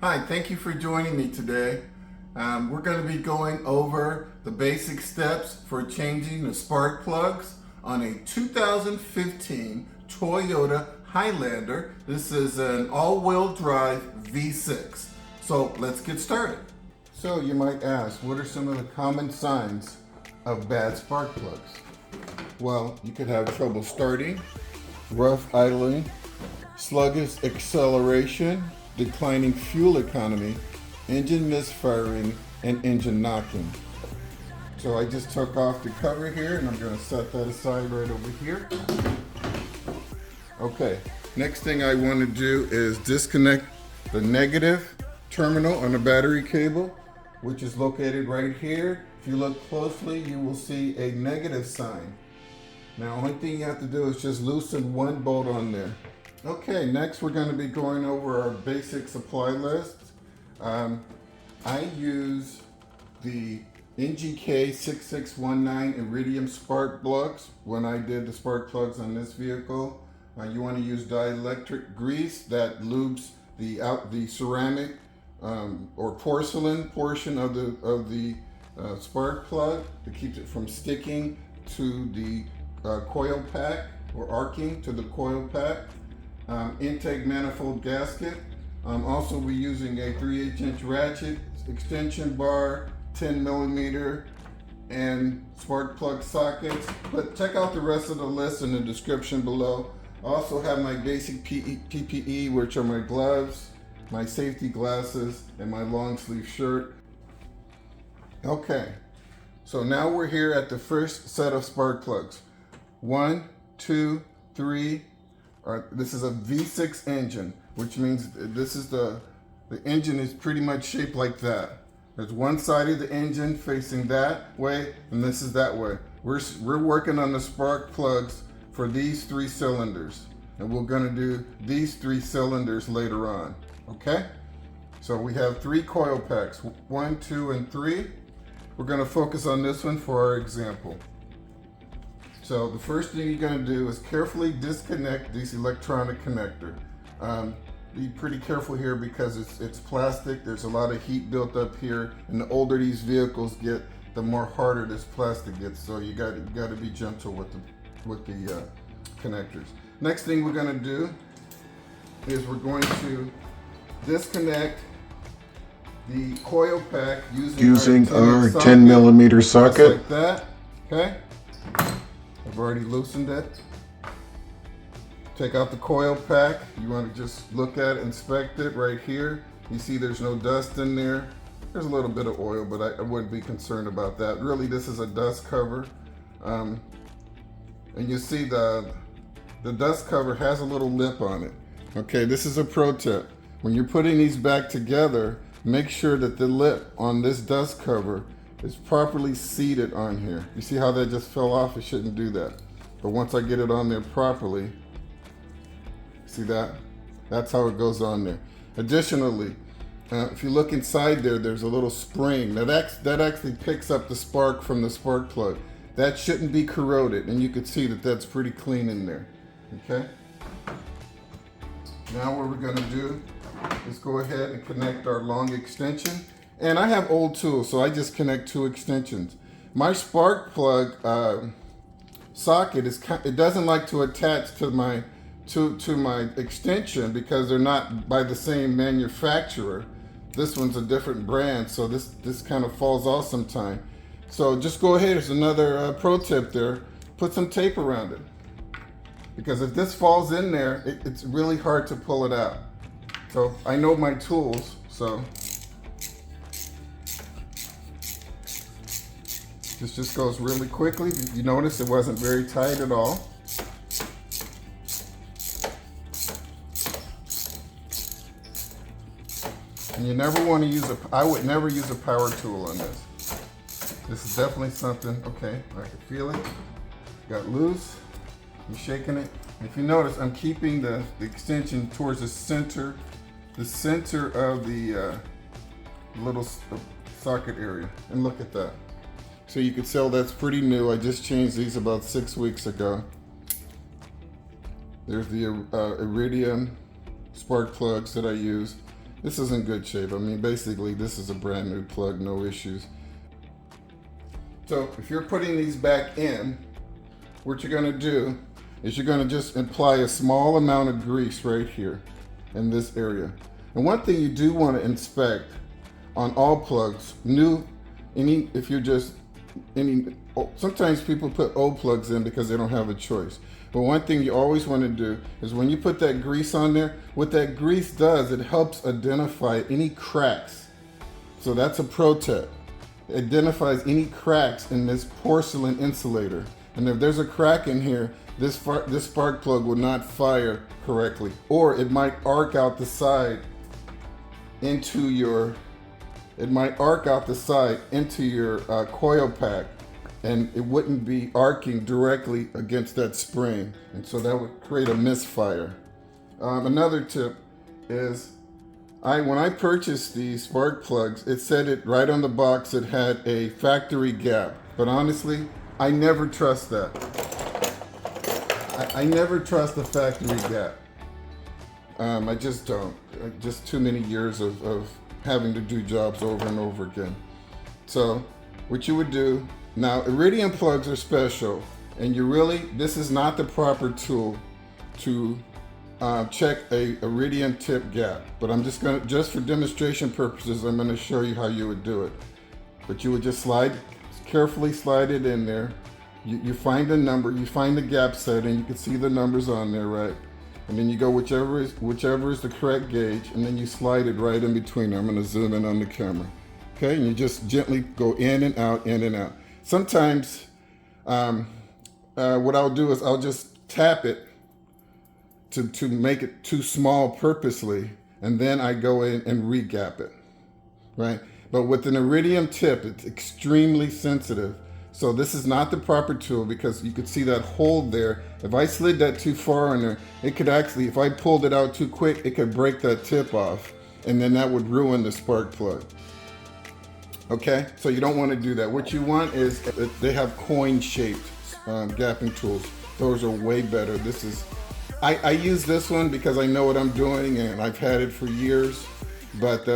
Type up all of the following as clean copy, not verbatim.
Hi, thank you for joining me today. We're going to be going over the basic steps for changing the spark plugs on a 2015 Toyota Highlander. This is an all-wheel drive V6. So let's get started. So you might ask, what are some of the common signs of bad spark plugs? Well, you could have trouble starting, rough idling, sluggish acceleration, declining fuel economy, engine misfiring, and engine knocking. So I just took off the cover here and I'm going to set that aside right over here. Okay, next thing I want to do is disconnect the negative terminal on the battery cable, which is located right here. If you look closely, you will see a negative sign. Now, only thing you have to do is just loosen one bolt on there. Okay, next we're going to be going over our basic supply list. I use the NGK 6619 Iridium spark plugs when I did the spark plugs on this vehicle. You want to use dielectric grease that lubes the ceramic or porcelain portion of the spark plug that keeps it from sticking to the coil pack or arcing to the coil pack. Intake manifold gasket. Also, we're using a 3/8" ratchet, extension bar, 10 millimeter, and spark plug sockets. But check out the rest of the list in the description below. I also have my basic PPE, which are my gloves, my safety glasses, and my long sleeve shirt. Okay, so now we're here at the first set of spark plugs. 1, 2, 3. This is a V6 engine, which means this is the engine is pretty much shaped like that. There's one side of the engine facing that way, and this is that way. We're working on the spark plugs for these 3 cylinders, and we're going to do these 3 cylinders later on. Okay? So we have 3 coil packs, 1, 2, and 3. We're going to focus on this one for our example. So the first thing you're going to do is carefully disconnect this electronic connector. Be pretty careful here because it's plastic. There's a lot of heat built up here, and the older these vehicles get, the more harder this plastic gets. So you got to be gentle with the connectors. Next thing we're going to do is we're going to disconnect the coil pack using our 10 millimeter socket, like that. Okay. I've already loosened it. Take out the coil pack. You want to just look at it, inspect it right here. You see there's no dust in there. There's a little bit of oil, but I wouldn't be concerned about that. Really, this is a dust cover. And you see the dust cover has a little lip on it. Okay, this is a pro tip. When you're putting these back together, make sure that the lip on this dust cover is properly seated on here. You see how that just fell off? It shouldn't do that. But once I get it on there properly, see that? That's how it goes on there. Additionally, if you look inside there, there's a little spring that actually picks up the spark from the spark plug. That shouldn't be corroded, and you can see that that's pretty clean in there. Okay? Now what we're gonna do is go ahead and connect our long extension. And I have old tools, so I just connect 2 extensions. My spark plug socket it doesn't like to attach to my extension because they're not by the same manufacturer. This one's a different brand, so this kind of falls off sometime. So just go ahead. There's another pro tip there. Put some tape around it, because if this falls in there, it's really hard to pull it out. So I know my tools, so. This just goes really quickly. You notice it wasn't very tight at all. And you never want to use I would never use a power tool on this. This is definitely something, okay, I can feel it. Got loose, I'm shaking it. If you notice, I'm keeping the extension towards the center of the little socket area. And look at that. So you can tell that's pretty new. I just changed these about 6 weeks ago. There's the Iridium spark plugs that I use. This is in good shape. I mean, basically, this is a brand new plug, no issues. So if you're putting these back in, what you're gonna do is you're gonna just apply a small amount of grease right here in this area. And one thing you do want to inspect on all plugs, sometimes people put old plugs in because they don't have a choice. But one thing you always want to do is when you put that grease on there, what that grease does, it helps identify any cracks. So that's a pro tip. It identifies any cracks in this porcelain insulator. And if there's a crack in here, this spark plug will not fire correctly. Or it might arc out the side into your coil pack, and it wouldn't be arcing directly against that spring, and so that would create a misfire. Another tip is, when I purchased these spark plugs, it said it right on the box it had a factory gap, but honestly, I never trust that. I never trust the factory gap. I just don't. Just too many years of having to do jobs over and over again. So what you would do, now Iridium plugs are special, and this is not the proper tool to check a Iridium tip gap, but I'm just for demonstration purposes, I'm gonna show you how you would do it. But you would just carefully slide it in there. You find a number, you find the gap setting, you can see the numbers on there, right? And then you go whichever is the correct gauge, and then you slide it right in between. I'm gonna zoom in on the camera. Okay, and you just gently go in and out, in and out. Sometimes what I'll do is I'll just tap it to make it too small purposely, and then I go in and re-gap it, right? But with an Iridium tip, it's extremely sensitive. So this is not the proper tool, because you could see that hole there. If I slid that too far in there, it could actually, if I pulled it out too quick, it could break that tip off, and then that would ruin the spark plug. Okay, so you don't want to do that. What you want is, they have coin-shaped gapping tools. Those are way better. I use this one because I know what I'm doing, and I've had it for years. But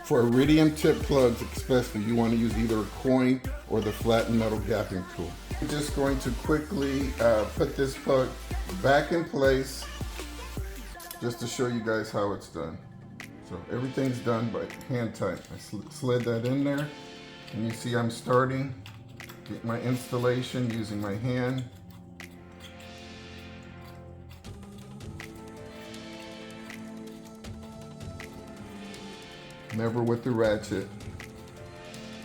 for Iridium tip plugs especially, you want to use either a coin or the flat metal gapping tool. I'm just going to quickly put this plug back in place just to show you guys how it's done. So everything's done by hand tight. I slid that in there, and you see I'm starting my installation using my hand. Never with the ratchet.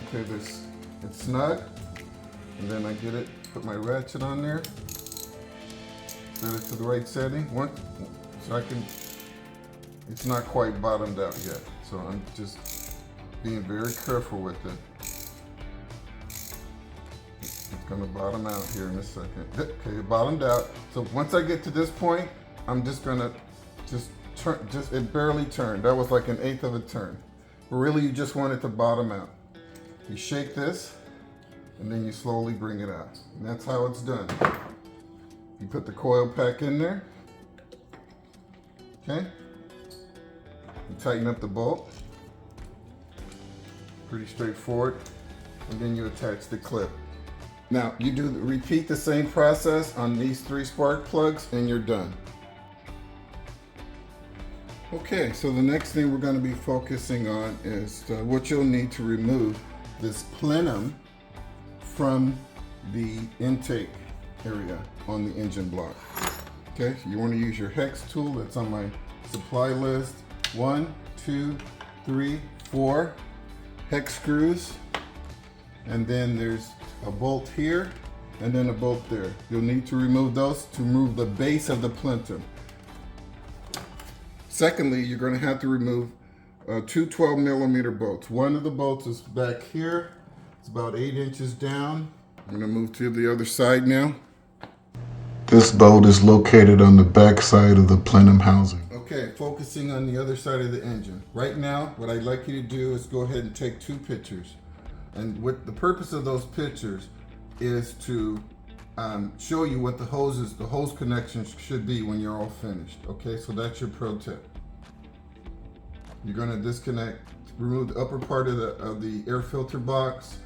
Okay, it's snug, and then I put my ratchet on there, set it to the right setting. It's not quite bottomed out yet, so I'm just being very careful with it. It's gonna bottom out here in a second. Okay, it bottomed out. So once I get to this point, I'm just gonna turn, it barely turned. That was like 1/8 of a turn. But really, you just want it to bottom out. You shake this, and then you slowly bring it out. And that's how it's done. You put the coil pack in there. Okay? You tighten up the bolt. Pretty straightforward. And then you attach the clip. Now, you repeat the same process on these 3 spark plugs, and you're done. Okay, so the next thing we're going to be focusing on is what you'll need to remove this plenum from the intake area on the engine block. Okay, so you want to use your hex tool that's on my supply list. 1, 2, 3, 4 hex screws, and then there's a bolt here and then a bolt there. You'll need to remove those to remove the base of the plenum. Secondly, you're going to have to remove 2 12mm bolts. One of the bolts is back here. It's about 8 inches down. I'm going to move to the other side now. This bolt is located on the back side of the plenum housing. Okay, focusing on the other side of the engine. Right now, what I'd like you to do is go ahead and take 2 pictures. And what the purpose of those pictures is to show you what the hose connections should be when you're all finished. Okay, so that's your pro tip. You're going to disconnect, remove the upper part of the air filter box.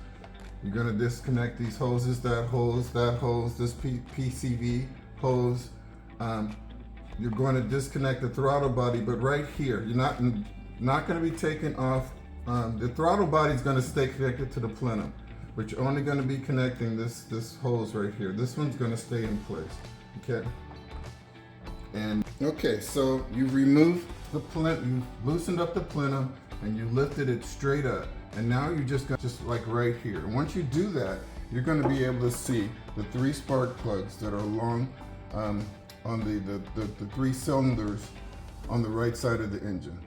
You're going to disconnect these hoses, that hose, this PCV hose. You're going to disconnect the throttle body, but right here, you're not going to be taking off. The throttle body is going to stay connected to the plenum, but you're only going to be connecting this hose right here. This one's going to stay in place. Okay. And okay, so you removed the plenum, you loosened up the plenum, and you lifted it straight up. And now you just like right here. And once you do that, you're going to be able to see the 3 spark plugs that are along on the 3 cylinders on the right side of the engine.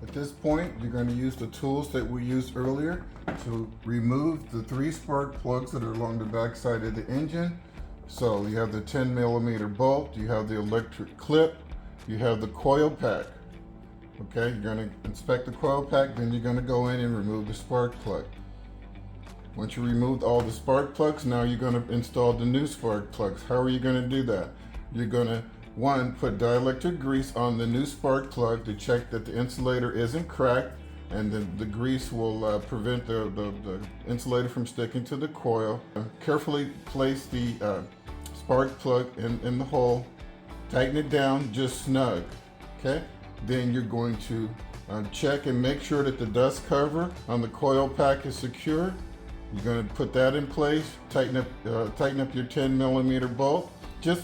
At this point, you're going to use the tools that we used earlier to remove the 3 spark plugs that are along the back side of the engine. So you have the 10mm bolt, you have the electric clip, you have the coil pack. Okay, you're going to inspect the coil pack, then you're going to go in and remove the spark plug. Once you removed all the spark plugs, now you're going to install the new spark plugs. How are you going to do that? You're going to, one, put dielectric grease on the new spark plug to check that the insulator isn't cracked, and the grease will prevent the insulator from sticking to the coil. Carefully place the spark plug in the hole, tighten it down just snug, okay? Then you're going to check and make sure that the dust cover on the coil pack is secure. You're going to put that in place, tighten up your 10mm bolt.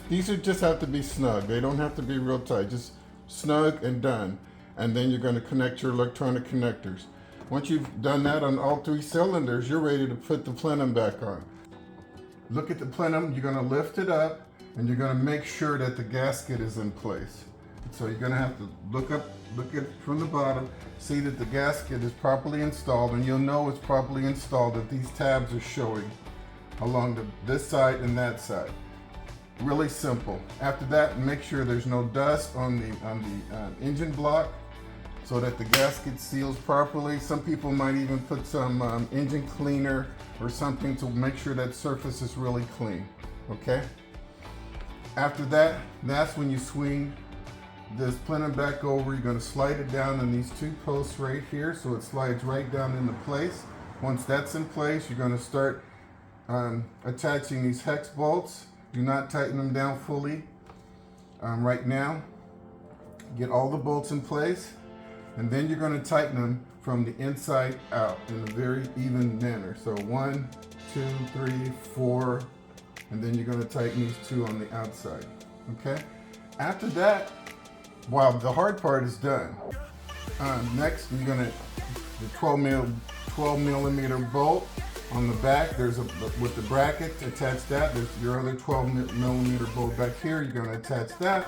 These just have to be snug. They don't have to be real tight, just snug and done. And then you're going to connect your electronic connectors. Once you've done that on all 3 cylinders, you're ready to put the plenum back on. Look at the plenum, you're going to lift it up, and you're going to make sure that the gasket is in place. So you're going to have to look at from the bottom, see that the gasket is properly installed, and you'll know it's properly installed if these tabs are showing along this side and that side. Really simple. After that, make sure there's no dust on the engine block so that the gasket seals properly. Some people might even put some engine cleaner or something to make sure that surface is really clean. Okay? After that, that's when you swing this plenum back over. You're going to slide it down on these 2 posts right here so it slides right down into place. Once that's in place, you're going to start attaching these hex bolts. Do not tighten them down fully right now. Get all the bolts in place, and then you're going to tighten them from the inside out in a very even manner. So 1, 2, 3, 4, and then you're going to tighten these 2 on the outside. Okay? After that, the hard part is done. Next, you're going to the 12mm bolt on the back. There's with the bracket, attach that. There's your other 12mm bolt back here. You're going to attach that.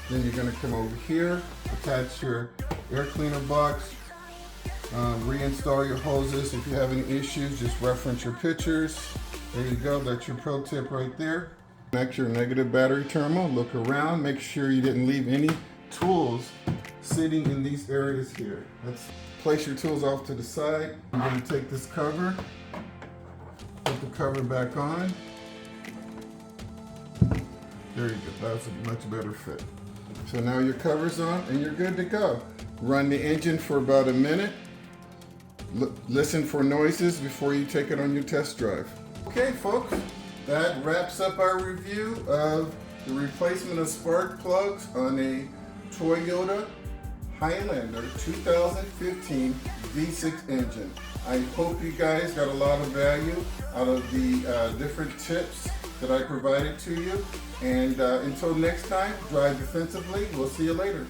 Then you're going to come over here, attach your air cleaner box, reinstall your hoses. If you have any issues, just reference your pictures. There you go. That's your pro tip right there. Connect your negative battery terminal. Look around. Make sure you didn't leave any tools sitting in these areas here. Let's place your tools off to the side. I'm going to take this cover, put the cover back on. There you go. That's a much better fit. So now your cover's on and you're good to go. Run the engine for about a minute. Listen for noises before you take it on your test drive. Okay, folks, that wraps up our review of the replacement of spark plugs on a Toyota Highlander 2015 V6 engine. I hope you guys got a lot of value out of the different tips that I provided to you. And until next time, drive defensively. We'll see you later.